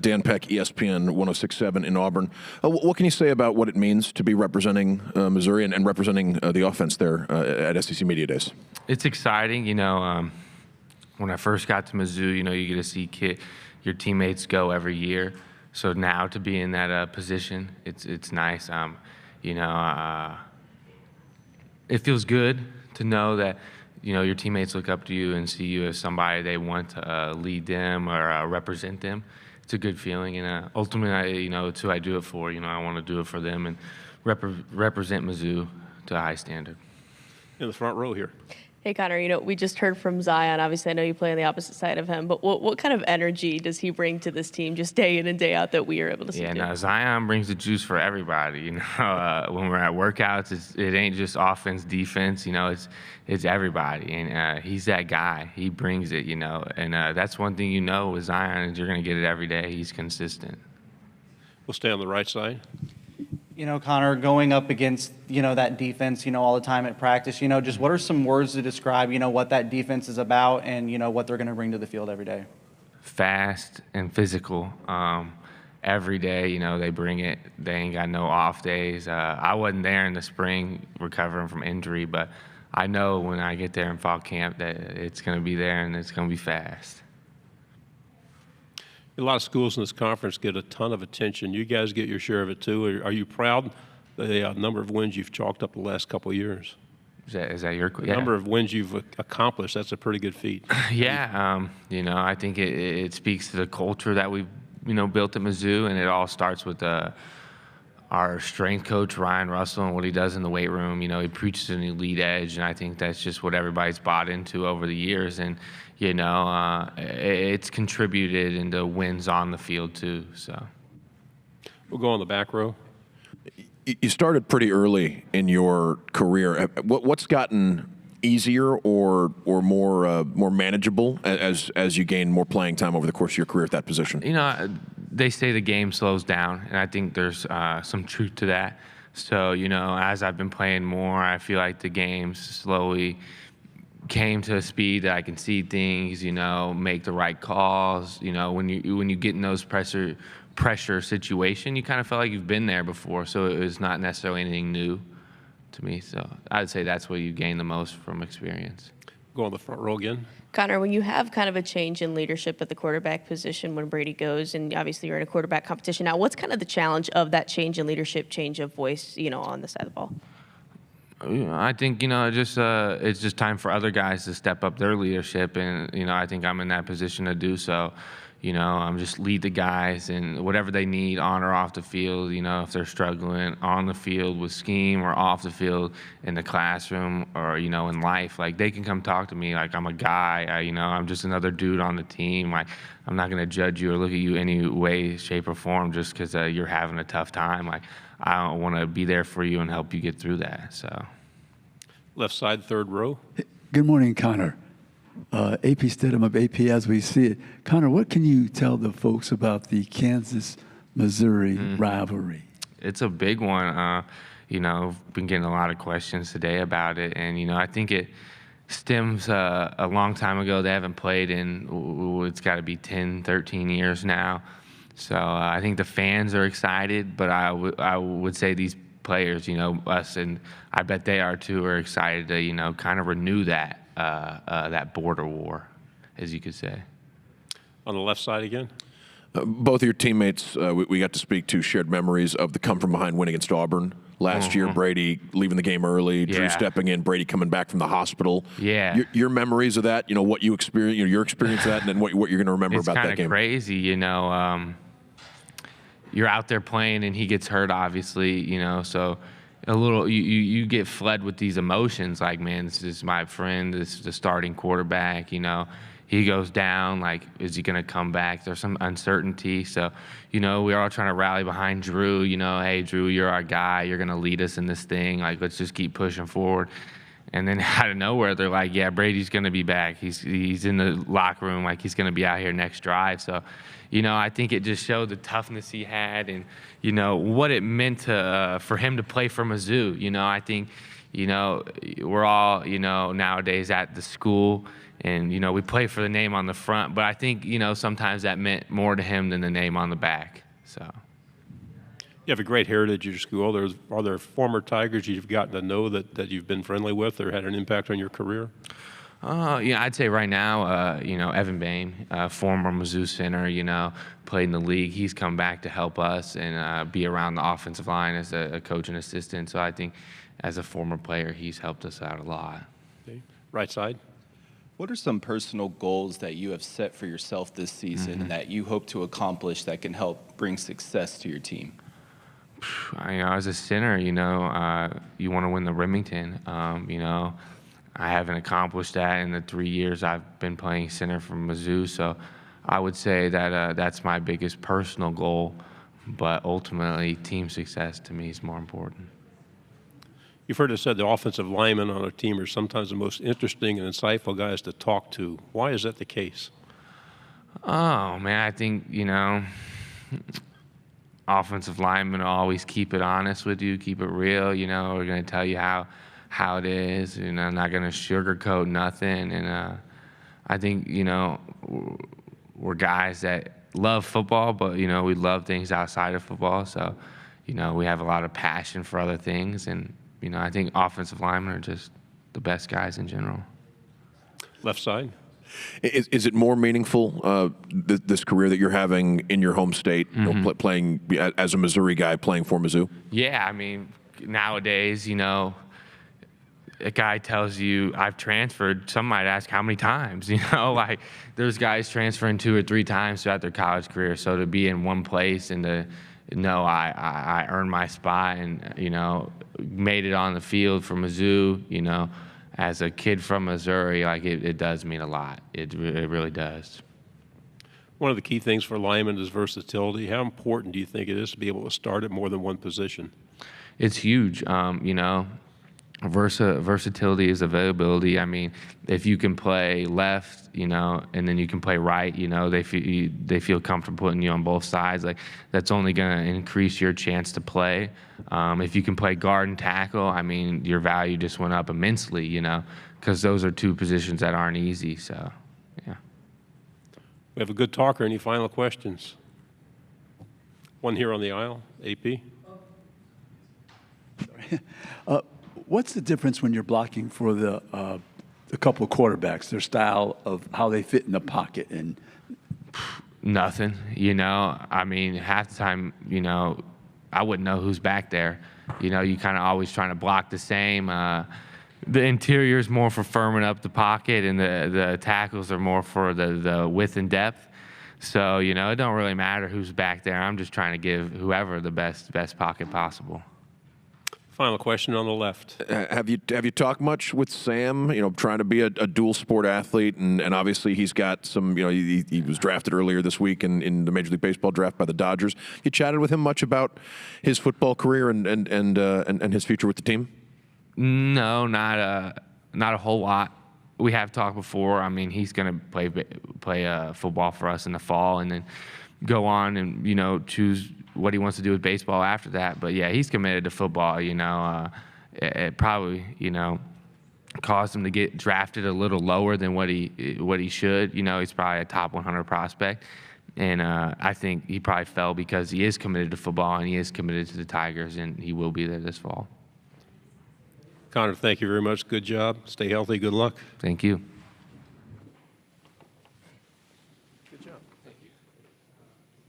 Dan Peck, ESPN 106.7 in Auburn. What can you say about what it means to be representing Missouri and representing the offense there at SEC Media Days? It's exciting. When I first got to Mizzou, you get to see your teammates go every year. So now to be in that position, it's nice. It feels good to know that your teammates look up to you and see you as somebody they want to lead them or represent them. It's a good feeling, and ultimately, it's who I do it for. I want to do it for them and represent Mizzou to a high standard. In the front row here. Hey, Connor, we just heard from Zion. Obviously, I know you play on the opposite side of him, but what kind of energy does he bring to this team just day in and day out that we are able to see? Yeah, no, Zion brings the juice for everybody. When we're at workouts, it ain't just offense, defense. It's everybody, and he's that guy. He brings it, and that's one thing with Zion is you're going to get it every day. He's consistent. We'll stay on the right side. Connor, going up against, that defense, all the time at practice, just what are some words to describe, what that defense is about and, what they're going to bring to the field every day? Fast and physical. Every day, they bring it. They ain't got no off days. I wasn't there in the spring recovering from injury, but I know when I get there in fall camp that it's going to be there and it's going to be fast. A lot of schools in this conference get a ton of attention. You guys get your share of it too. Are you proud of the number of wins you've chalked up the last couple of years? Is that your question? The number of wins you've accomplished, that's a pretty good feat. Yeah, I think it speaks to the culture that we've, built at Mizzou, and it all starts with our strength coach, Ryan Russell, and what he does in the weight room. He preaches an elite edge, and I think that's just what everybody's bought into over the years. And, it's contributed into wins on the field, too. So We'll go on the back row. You started pretty early in your career. What's gotten easier or more manageable as you gain more playing time over the course of your career at that position? They say the game slows down, and I think there's some truth to that. So, as I've been playing more, I feel like the game slowly came to a speed that I can see things, make the right calls. When you get in those pressure situation, you kind of felt like you've been there before, so it was not necessarily anything new to me. So I'd say that's where you gain the most from experience. Go on the front row again. Connor, when you have kind of a change in leadership at the quarterback position when Brady goes, and obviously you're in a quarterback competition now, what's kind of the challenge of that change in leadership, change of voice, on the side of the ball? I think, it's just time for other guys to step up their leadership, and, I think I'm in that position to do so. I'm just lead the guys and whatever they need on or off the field, if they're struggling on the field with scheme or off the field in the classroom or, in life, like they can come talk to me like I'm a guy, I'm just another dude on the team. Like I'm not going to judge you or look at you any way, shape or form just because you're having a tough time. Like I want to be there for you and help you get through that. So. Left side, third row. Good morning, Connor. AP Stidham of AP as we see it. Connor, what can you tell the folks about the Kansas-Missouri rivalry? It's a big one. Been getting a lot of questions today about it, and I think it stems a long time ago. They haven't played in it's got to be 10, 13 years now. So I think the fans are excited, but I would say these players, us, and I bet they are too, are excited to kind of renew that. That border war, as you could say. On the left side again. Both of your teammates we got to speak to shared memories of the come-from-behind win against Auburn last year. Brady leaving the game early, Drew stepping in, Brady coming back from the hospital. Yeah. Your memories of that, what you experienced, your experience of that, and then what you're going to remember about that game. It's kind of crazy, you're out there playing and he gets hurt, obviously, so a little, you get fled with these emotions like, man, this is my friend, this is the starting quarterback, he goes down, like, is he going to come back? There's some uncertainty. So, we're all trying to rally behind Drew, hey, Drew, you're our guy. You're going to lead us in this thing. Like, let's just keep pushing forward. And then out of nowhere, they're like, yeah, Brady's going to be back. He's in the locker room, like he's going to be out here next drive. So, I think it just showed the toughness he had and, what it meant for him to play for Mizzou. I think, you know, we're all, you know, nowadays at the school, and, you know, we play for the name on the front, but I think, you know, sometimes that meant more to him than the name on the back. So. You have a great heritage at your school. Are there former Tigers you've gotten to know that you've been friendly with or had an impact on your career? Yeah, I'd say right now, you know, Evan Bain, former Mizzou center, you know, played in the league. He's come back to help us and be around the offensive line as a coach and assistant. So I think as a former player, he's helped us out a lot. Okay. Right side. What are some personal goals that you have set for yourself this season and that you hope to accomplish that can help bring success to your team? You know, as a center, you know, you want to win the Remington. You know, I haven't accomplished that in the 3 years I've been playing center for Mizzou. So I would say that that's my biggest personal goal. But ultimately, team success to me is more important. You've heard it said the offensive linemen on a team are sometimes the most interesting and insightful guys to talk to. Why is that the case? Oh, man, I think, you know, offensive linemen always keep it honest with you, keep it real. You know, we're going to tell you how it is, you know, not going to sugarcoat nothing. And I think, you know, we're guys that love football, but, you know, we love things outside of football. So, you know, we have a lot of passion for other things. And, you know, I think offensive linemen are just the best guys in general. Left side. Is it more meaningful, this career that you're having in your home state, you know, playing as a Missouri guy, playing for Mizzou? Yeah, I mean, nowadays, you know, a guy tells you I've transferred, some might ask how many times, you know, like there's guys transferring 2 or 3 times throughout their college career. So to be in one place and to know I earned my spot and, you know, made it on the field for Mizzou, you know, as a kid from Missouri, like it does mean a lot. It really does. One of the key things for linemen is versatility. How important do you think it is to be able to start at more than one position? It's huge. You know, versatility is availability. I mean, if you can play left, you know, and then you can play right, you know, they feel comfortable putting you on both sides. Like that's only going to increase your chance to play. If you can play guard and tackle, I mean, your value just went up immensely, you know, because those are 2 positions that aren't easy. So, yeah. We have a good talker. Any final questions? One here on the aisle. AP. What's the difference when you're blocking for the couple of quarterbacks, their style of how they fit in the pocket? And nothing, you know. I mean, half the time, you know, I wouldn't know who's back there. You know, you kind of always trying to block the same. The interior is more for firming up the pocket, and the tackles are more for the width and depth. So, you know, it don't really matter who's back there. I'm just trying to give whoever the best pocket possible. Final question on the left. Have you talked much with Sam? You know, trying to be a dual sport athlete, and obviously he's got some. You know, he was drafted earlier this week in the Major League Baseball draft by the Dodgers. You chatted with him much about his football career and his future with the team? No, not a whole lot. We have talked before. I mean, he's going to play football for us in the fall, and then go on and, you know, choose what he wants to do with baseball after that. But yeah, he's committed to football. You know, it probably, you know, caused him to get drafted a little lower than what he should. You know, he's probably a top 100 prospect, and I think he probably fell because he is committed to football and he is committed to the Tigers, and he will be there this fall. Connor, thank you very much. Good job. Stay healthy. Good luck. Thank you.